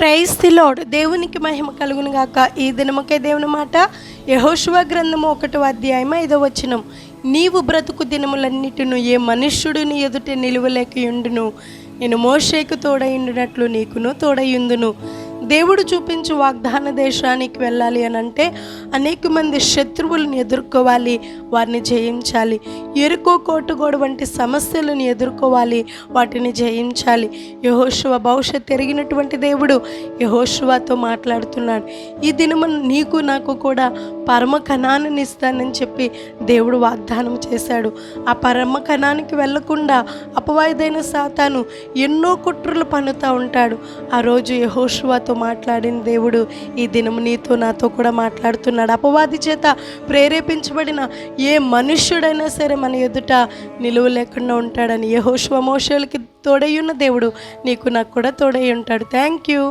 Praise the lord. దేవునికి మహిమ కలుగును గాక. ఈ దినముకే దేవుని మాట యెహోషువ గ్రంథము 1వ అధ్యాయం 5వ వచనం. నీవు బ్రతుకు దినములన్నిటిను ఏ మనుష్యుడు నీ ఎదుట నిలువలేకయుండును, నేను మోషేకు తోడయుండునట్లు నీకును తోడయుందును. దేవుడు చూపించు వాగ్దాన దేశానికి వెళ్ళాలి అని అంటే అనేక మంది శత్రువులను ఎదుర్కోవాలి, వారిని జయించాలి. ఎరుకో కోటుగోడు వంటి సమస్యలను ఎదుర్కోవాలి, వాటిని జయించాలి. యెహోషువ భవిష్యత్తు ఎరిగినటువంటి దేవుడు యెహోషువతో మాట్లాడుతున్నాడు. ఈ దినము నీకు నాకు కూడా పరమ కణాన్ని ఇస్తానని చెప్పి దేవుడు వాగ్దానం చేశాడు. ఆ పరమ కణానికి వెళ్లకుండా అపవాదైన సాతాను ఎన్నో కుట్రలు పన్నుతూ ఉంటాడు. ఆ రోజు యెహోషువతో మాట్లాడిన దేవుడు ఈ దినము నీతో నాతో కూడా మాట్లాడుతున్నాడు. అపవాది చేత ప్రేరేపించబడిన ఏ మనుష్యుడైనా సరే మన ఎదుట నిలువ లేకుండా ఉంటాడని. యెహోషువ మోషేలకి తోడై ఉన్న దేవుడు నీకు నాకు కూడా తోడై ఉంటాడు. Thank you.